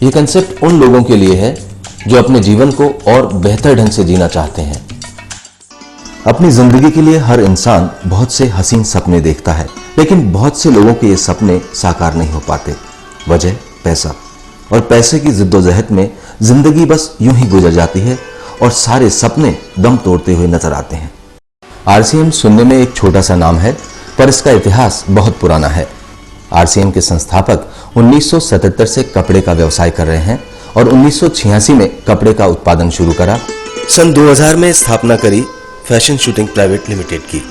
ये कंसेप्ट उन लोगों के लिए है जो अपने जीवन को और बेहतर ढंग से जीना चाहते हैं। अपनी जिंदगी के लिए हर इंसान बहुत से हसीन सपने देखता है, लेकिन बहुत से लोगों के ये सपने साकार नहीं हो पाते। वजह पैसा, और पैसे की जिद्दोजहद में जिंदगी बस यूं ही गुजर जाती है और सारे सपने दम तोड़ते हुए नजर आते हैं। आरसीएम सुनने में एक छोटा सा नाम है, पर इसका इतिहास बहुत पुराना है। आरसीएम के संस्थापक 1977 से कपड़े का व्यवसाय कर रहे हैं और 1986 में कपड़े का उत्पादन शुरू करा। सन 2000 में स्थापना करी फैशन शूटिंग प्राइवेट लिमिटेड की।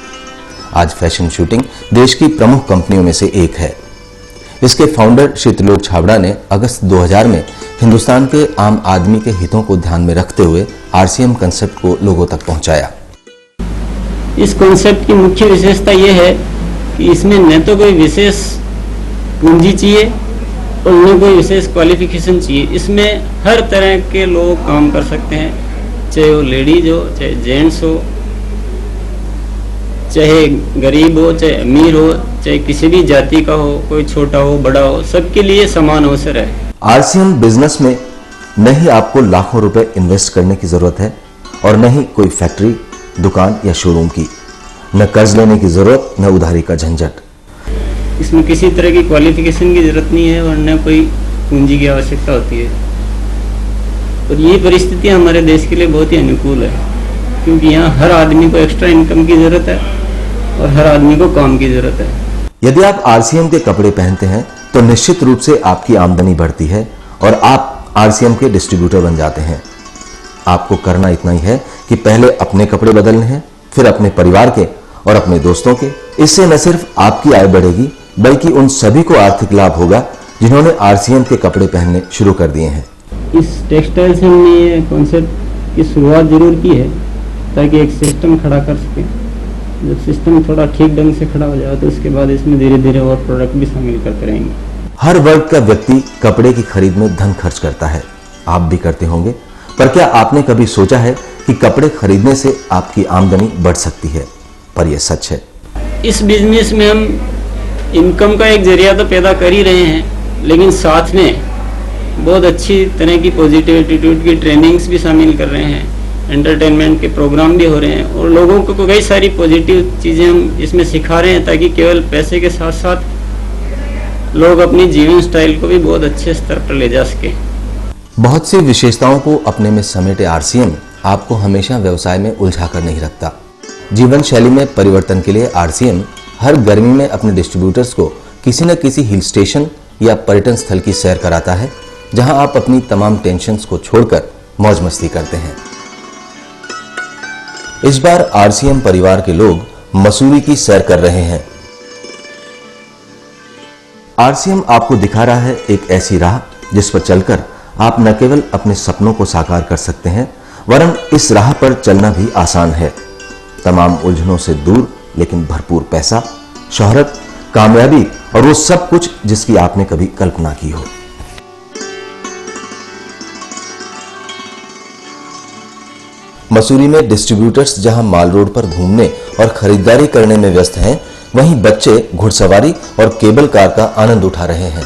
आज फैशन शूटिंग देश की प्रमुख कंपनियों में से एक है। इसके फाउंडर श्री त्रिलोक छाबड़ा ने अगस्त 2000 में हिंदुस्तान के आम आदमी के हितों को ध्यान में रखते हुए आरसीएम कंसेप्ट को लोगों तक पहुंचाया। इस कॉन्सेप्ट की मुख्य विशेषता यह है कि इसमें न तो कोई विशेष पूंजी चाहिए और न कोई विशेष क्वालिफिकेशन चाहिए। इसमें हर तरह के लोग काम कर सकते हैं, चाहे वो लेडीज हो, चाहे जेंट्स हो, चाहे गरीब हो, चाहे अमीर हो, चाहे किसी भी जाति का हो, कोई छोटा हो बड़ा हो, सबके लिए समान अवसर है। आरसीएम बिजनेस में न ही आपको लाखों रुपए इन्वेस्ट करने की जरूरत है और न ही कोई फैक्ट्री, दुकान या शोरूम की, न कर्ज लेने की जरूरत, न उधारी का झंझट। इसमें किसी तरह की क्वालिफिकेशन की जरूरत नहीं है और न कोई पूंजी की आवश्यकता होती है। और ये परिस्थितियां हमारे देश के लिए बहुत ही अनुकूल है, क्योंकि यहाँ हर आदमी को एक्स्ट्रा इनकम की जरूरत है और हर आदमी को काम की जरूरत है। यदि आप आरसीएम के कपड़े पहनते हैं तो निश्चित रूप से आपकी आमदनी बढ़ती है और आप आरसीएम के डिस्ट्रीब्यूटर बन जाते हैं। आपको करना इतना ही है कि पहले अपने कपड़े बदलने हैं, फिर अपने परिवार के और अपने दोस्तों के। इससे न सिर्फ आपकी आय बढ़ेगी, बल्कि उन सभी को आर्थिक लाभ होगा जिन्होंने आरसीएम के कपड़े पहनने शुरू कर दिए हैं। इस टेक्सटाइल से हमने ये कॉन्सेप्ट की शुरुआत जरूर की है ताकि एक सिस्टम खड़ा कर सकें। जब सिस्टम थोड़ा ठीक ढंग से खड़ा हो जाए तो उसके बाद इसमें धीरे धीरे और प्रोडक्ट भी शामिल करते रहेंगे। हर वर्ग का व्यक्ति कपड़े की खरीद में धन खर्च करता है, आप भी करते होंगे, पर क्या आपने कभी सोचा है कि कपड़े खरीदने से आपकी आमदनी बढ़ सकती है? पर यह सच है। इस बिजनेस में हम इनकम का एक जरिया तो पैदा कर ही रहे हैं, लेकिन साथ में बहुत अच्छी तरह की पॉजिटिव एटीट्यूड की ट्रेनिंग्स भी शामिल कर रहे हैं, एंटरटेनमेंट के प्रोग्राम भी हो रहे हैं और लोगों को कई सारी पॉजिटिव चीज़ें हम इसमें सिखा रहे हैं ताकि केवल पैसे के साथ साथ लोग अपनी जीवन स्टाइल को भी बहुत अच्छे स्तर पर ले जा सके। बहुत सी विशेषताओं को अपने में समेटे आरसीएम आपको हमेशा व्यवसाय में उलझा कर नहीं रखता। जीवन शैली में परिवर्तन के लिए आरसीएम हर गर्मी में अपने डिस्ट्रीब्यूटर्स को किसी न किसी हिल स्टेशन या पर्यटन स्थल की सैर कराता है, जहां आप अपनी तमाम टेंशन्स को छोड़कर मौज मस्ती करते हैं। इस बार आरसीएम परिवार के लोग मसूरी की सैर कर रहे हैं। आरसीएम आपको दिखा रहा है एक ऐसी राह जिस पर चलकर आप न केवल अपने सपनों को साकार कर सकते हैं, वरन इस राह पर चलना भी आसान है। तमाम उलझनों से दूर, लेकिन भरपूर पैसा, शोहरत, कामयाबी और वो सब कुछ जिसकी आपने कभी कल्पना की हो। मसूरी में डिस्ट्रीब्यूटर्स जहां माल रोड पर घूमने और खरीदारी करने में व्यस्त हैं, वहीं बच्चे घुड़सवारी और केबल कार का आनंद उठा रहे हैं।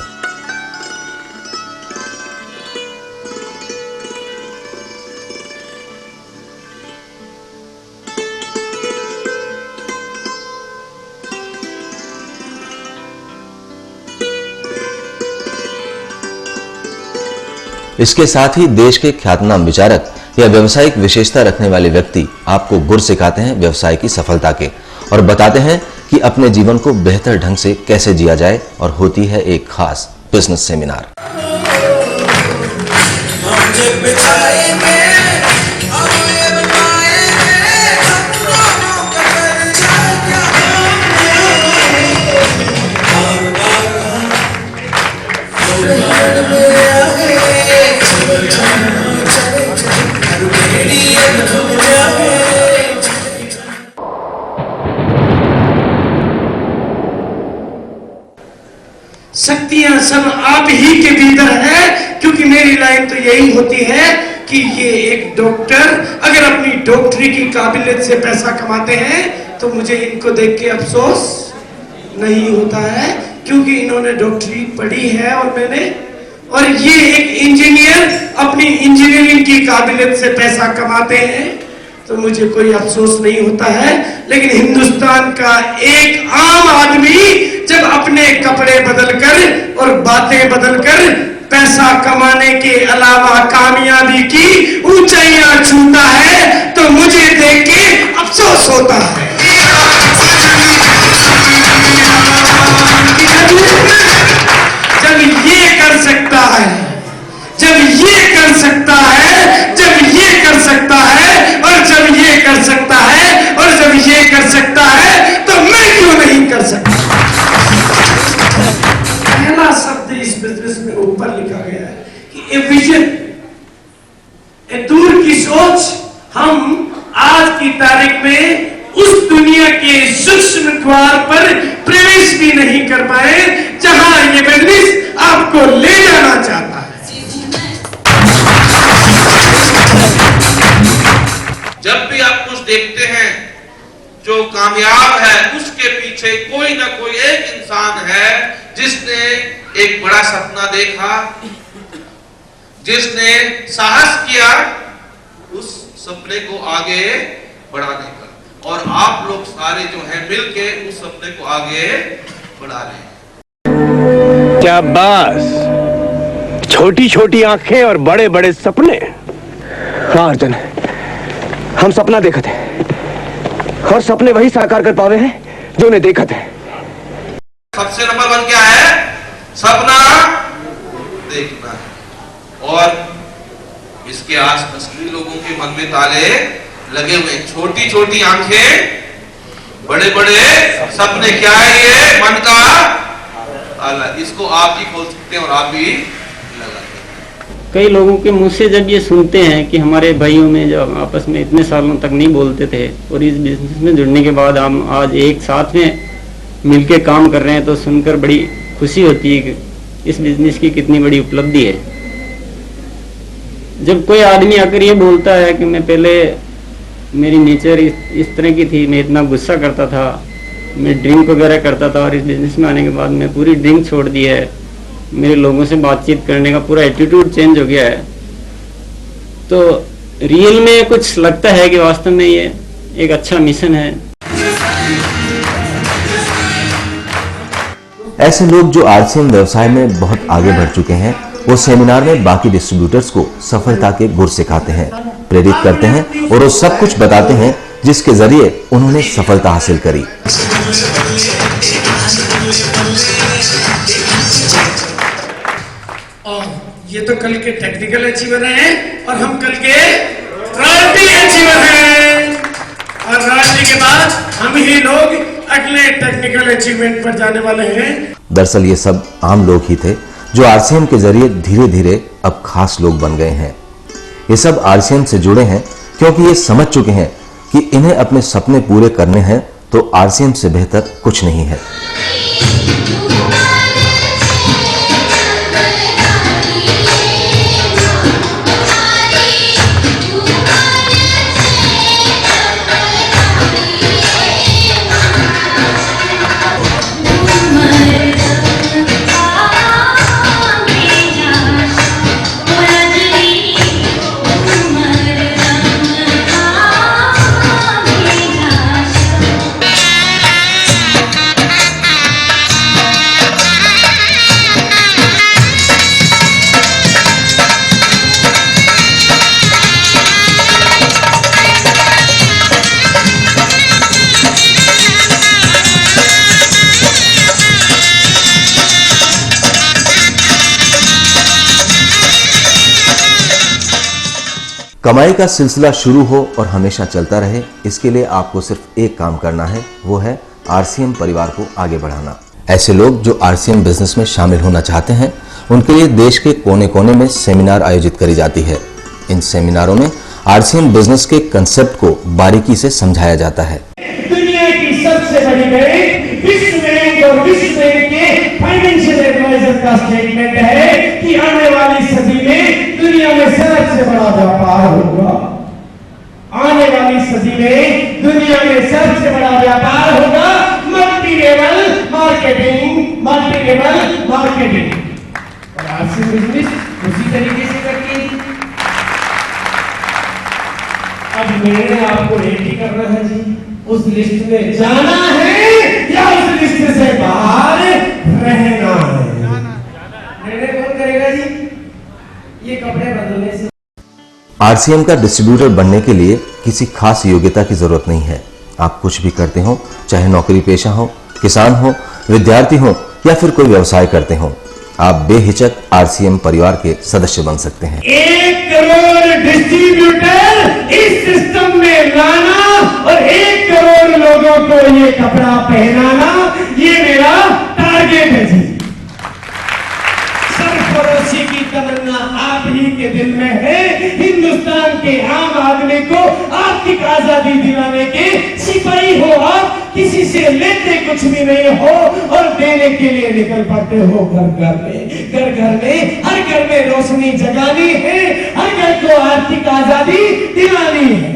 इसके साथ ही देश के ख्यातनाम विचारक या व्यावसायिक विशेषता रखने वाले व्यक्ति आपको गुर सिखाते हैं व्यवसाय की सफलता के और बताते हैं कि अपने जीवन को बेहतर ढंग से कैसे जिया जाए, और होती है एक खास बिजनेस सेमिनार। शक्तियां सब आप ही के भीतर है, क्योंकि मेरी लाइन तो यही होती है कि ये एक डॉक्टर अगर अपनी डॉक्टरी की काबिलियत से पैसा कमाते हैं तो मुझे इनको देख के अफसोस नहीं होता है, क्योंकि इन्होंने डॉक्टरी पढ़ी है और मैंने और ये एक इंजीनियर अपनी इंजीनियरिंग की काबिलियत से पैसा कमाते हैं, तो मुझे कोई अफसोस नहीं होता है। लेकिन हिंदुस्तान का एक आम आदमी जब अपने कपड़े बदलकर और बातें बदलकर पैसा कमाने के अलावा कामयाबी की ऊंचाइयां छूता है, तो मुझे देख के अफसोस होता है। जब ये कर सकता है, जब ये कर सकता है, जब ये कर सकता है, और जब ये कर सकता है, और जब ये कर सकता है, तो मैं क्यों नहीं कर सकता? पहला शब्द इस बिजनेस में ऊपर लिखा गया है कि ए विजन, ए दूर की सोच। हम आज की तारीख में उस दुनिया के सूक्ष्म द्वार पर प्रवेश भी नहीं कर पाए जहां ये बिजनेस आपको ले जाना चाहता है। जब भी आप कुछ देखते हैं जो कामयाब है, उसके पीछे कोई ना कोई एक इंसान है जिसने एक बड़ा सपना देखा, जिसने साहस किया उस सपने को आगे बढ़ाने का। और आप लोग सारे जो हैं मिलके उस सपने को आगे बढ़ा रहे हैं। क्या बात, छोटी छोटी आंखें और बड़े बड़े सपने। हाँ अर्जुन, हम सपना देखते हैं और सपने वही साकार कर पावे हैं जो उन्हें देखते हैं। सबसे नंबर 1 क्या है? सपना देखना है। और इसके आसपास भी लोगों के मन में ताले लगे हुए। छोटी छोटी आंखें, बड़े बड़े सपने। क्या है ये? मन का ताला। इसको आप ही खोल सकते हैं और आप ही लगा सकते हैं। कई लोगों के मुंह से जब ये सुनते हैं कि हमारे भाइयों में जो आपस में इतने सालों तक नहीं बोलते थे और इस बिजनेस में जुड़ने के बाद हम आज एक साथ में मिलके काम कर रहे हैं, तो सुनकर बड़ी खुशी होती है कि इस बिजनेस की कितनी बड़ी उपलब्धि है। जब कोई आदमी आकर ये बोलता है कि मैं पहले मेरी नेचर इस तरह की थी, मैं इतना गुस्सा करता था, मैं ड्रिंक वगैरह करता था, और इस बिजनेस में आने के बाद मैं पूरी ड्रिंक छोड़ दी है, मेरे लोगों से बातचीत करने का पूरा एटीट्यूड चेंज हो गया है, तो रियल में कुछ लगता है कि वास्तव में ये एक अच्छा मिशन है। ऐसे लोग जो आरसीएम व्यवसाय में बहुत आगे बढ़ चुके हैं, वो सेमिनार में बाकी डिस्ट्रीब्यूटर्स को सफलता के गुर सिखाते हैं, प्रेरित करते हैं और वो सब कुछ बताते हैं जिसके जरिए उन्होंने सफलता हासिल करी। और ये तो कल के टेक्निकल अचीवर हैं और हम कल के रॉयल्टी अचीवर हैं, और रॉयल्टी के बाद हम ही लोग अगले टेक्निकल अचीवमेंट पर जाने वाले हैं। दरअसल ये सब आम लोग ही थे जो आरसीएम के जरिए धीरे धीरे अब खास लोग बन गए हैं। ये सब आरसीएम से जुड़े हैं क्योंकि ये समझ चुके हैं कि इन्हें अपने सपने पूरे करने हैं तो आरसीएम से बेहतर कुछ नहीं है। कमाई का सिलसिला शुरू हो और हमेशा चलता रहे, इसके लिए आपको सिर्फ एक काम करना है, वो है आरसीएम परिवार को आगे बढ़ाना। ऐसे लोग जो आरसीएम बिजनेस में शामिल होना चाहते हैं, उनके लिए देश के कोने कोने में सेमिनार आयोजित करी जाती है। इन सेमिनारों में आरसीएम बिजनेस के कंसेप्ट को बारीकी से समझाया जाता है। दुनिया की सबसे बड़ी बैंक विश्व बैंक और विश्व बैंक के फाइनेंशियल एडवाइजर का स्टेटमेंट है कि आने वाली सदी में दुनिया में सबसे बड़ा व्यापार होगा। आने वाली सदी में दुनिया में सबसे बड़ा व्यापार होगा मल्टी लेवल मार्केटिंग। और आरसीएम बिजनेस अब मैंने आपको रेडी करना है जी, उस लिस्ट में जाना है या उस लिस्ट से बाहर रहना है। निर्णय कौन करेगा जी? ये कपड़े बदलने से। आरसीएम का डिस्ट्रीब्यूटर बनने के लिए किसी खास योग्यता की जरूरत नहीं है। आप कुछ भी करते हो, चाहे नौकरी पेशा हो, किसान हो, विद्यार्थी हो या फिर कोई व्यवसाय करते हो, आप बेहिचक आरसीएम परिवार के सदस्य बन सकते हैं। 1 करोड़ डिस्ट्रीब्यूटर इस सिस्टम में लाना और 1 करोड़ लोगों को ये कपड़ा पहनाना, ये मेरा टारगेट है जी। सरफरोशी की तमन्ना आप ही के दिल में है। हिंदुस्तान के आम आदमी को आर्थिक आजादी दिलाने के सिपाही हो आप, किसी से लेते कुछ भी नहीं हो और देने के लिए निकल पड़ते हो घर घर में। घर घर में, हर घर में रोशनी जगानी है, हर घर को आर्थिक आजादी दिलानी है।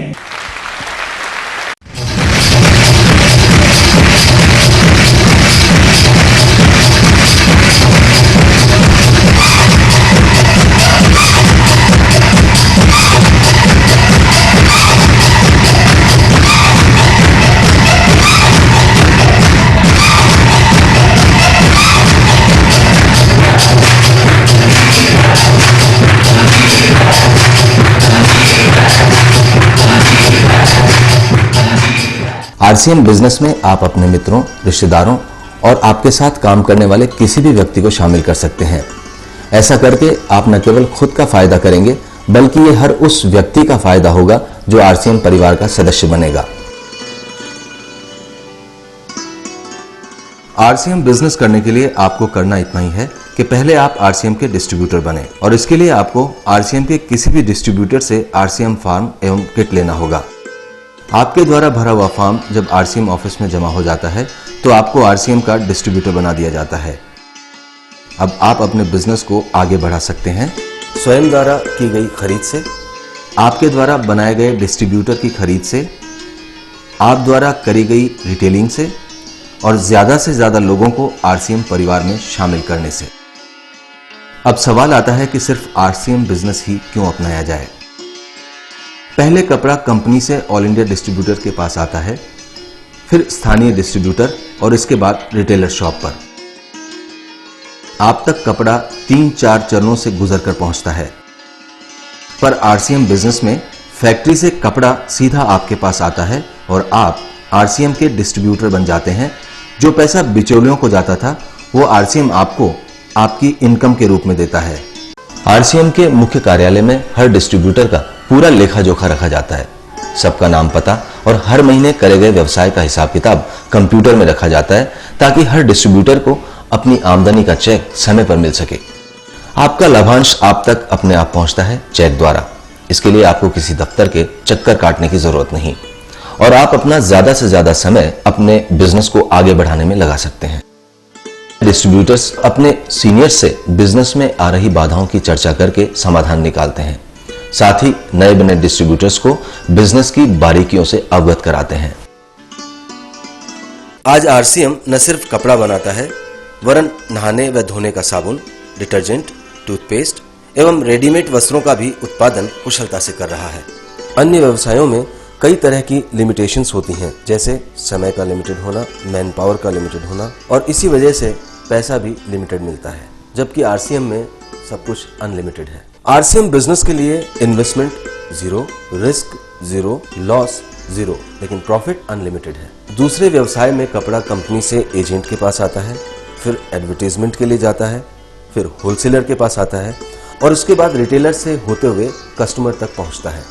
आरसीएम बिजनेस में आप अपने मित्रों, रिश्तेदारों और आपके साथ काम करने वाले किसी भी व्यक्ति को शामिल कर सकते हैं। ऐसा करके आप न केवल खुद का फायदा करेंगे, बल्कि ये हर उस व्यक्ति का फायदा होगा जो आरसीएम परिवार का सदस्य बनेगा। आरसीएम बिजनेस करने के लिए आपको करना इतना ही है कि पहले आप आरसीएम के डिस्ट्रीब्यूटर बने और इसके लिए आपको आरसीएम के किसी भी डिस्ट्रीब्यूटर से आरसीएम फॉर्म एवं किट लेना होगा। आपके द्वारा भरा हुआ फॉर्म जब आरसीएम ऑफिस में जमा हो जाता है तो आपको आरसीएम का डिस्ट्रीब्यूटर बना दिया जाता है। अब आप अपने बिजनेस को आगे बढ़ा सकते हैं स्वयं द्वारा की गई खरीद से, आपके द्वारा बनाए गए डिस्ट्रीब्यूटर की खरीद से, आप द्वारा करी गई रिटेलिंग से और ज्यादा से ज्यादा लोगों को आरसीएम परिवार में शामिल करने से। अब सवाल आता है कि सिर्फ आरसीएम बिजनेस ही क्यों अपनाया जाए। पहले कपड़ा कंपनी से ऑल इंडिया डिस्ट्रीब्यूटर के पास आता है, फिर स्थानीय डिस्ट्रीब्यूटर और इसके बाद रिटेलर शॉप पर। आप तक कपड़ा 3-4 चरणों से गुजरकर पहुंचता है, पर आरसीएम बिजनेस में फैक्ट्री से कपड़ा सीधा आपके पास आता है और आप आरसीएम के डिस्ट्रीब्यूटर बन जाते हैं। जो पैसा बिचौलियों को जाता था वो आरसीएम आपको आपकी इनकम के रूप में देता है। आरसीएम के मुख्य कार्यालय में हर डिस्ट्रीब्यूटर का पूरा लेखा जोखा रखा जाता है। सबका नाम पता और हर महीने करे गए व्यवसाय का हिसाब किताब कंप्यूटर में रखा जाता है ताकि हर डिस्ट्रीब्यूटर को अपनी आमदनी का चेक समय पर मिल सके। आपका लाभांश आप तक अपने आप पहुंचता है चेक द्वारा। इसके लिए आपको किसी दफ्तर के चक्कर काटने की जरूरत नहीं और आप अपना ज्यादा से ज्यादा समय अपने बिजनेस को आगे बढ़ाने में लगा सकते हैं। डिस्ट्रीब्यूटर्स अपने सीनियर्स से बिजनेस में आ रही बाधाओं की चर्चा करके समाधान निकालते हैं। साथ ही नए बने डिस्ट्रीब्यूटर्स को बिजनेस की बारीकियों से अवगत कराते हैं। आज आरसीएम न सिर्फ कपड़ा बनाता है वरन नहाने व धोने का साबुन, डिटर्जेंट, टूथपेस्ट एवं रेडीमेड वस्त्रों का भी उत्पादन कुशलता से कर रहा है। अन्य व्यवसायों में कई तरह की लिमिटेशंस होती हैं, जैसे समय का लिमिटेड होना, मैन पावर का लिमिटेड होना और इसी वजह से पैसा भी लिमिटेड मिलता है, जबकि आरसीएम में सब कुछ अनलिमिटेड है। आरसीएम बिजनेस के लिए इन्वेस्टमेंट 0, रिस्क 0, लॉस 0, लेकिन प्रॉफिट अनलिमिटेड है। दूसरे व्यवसाय में कपड़ा कंपनी से एजेंट के पास आता है, फिर एडवर्टाइजमेंट के लिए जाता है, फिर होलसेलर के पास आता है और उसके बाद रिटेलर से होते हुए कस्टमर तक पहुंचता है,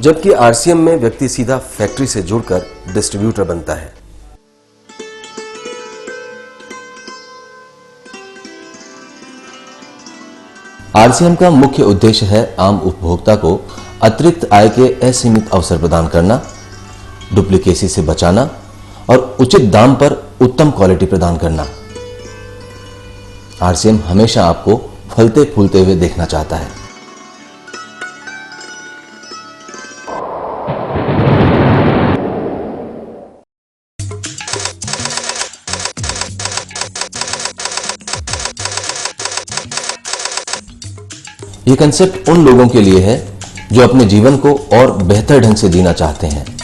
जबकि आरसीएम में व्यक्ति सीधा फैक्ट्री से जुड़कर डिस्ट्रीब्यूटर बनता है। आरसीएम का मुख्य उद्देश्य है आम उपभोक्ता को अतिरिक्त आय के असीमित अवसर प्रदान करना, डुप्लीकेसी से बचाना और उचित दाम पर उत्तम क्वालिटी प्रदान करना। आरसीएम हमेशा आपको फलते फूलते हुए देखना चाहता है। ये कंसेप्ट उन लोगों के लिए है जो अपने जीवन को और बेहतर ढंग से जीना चाहते हैं।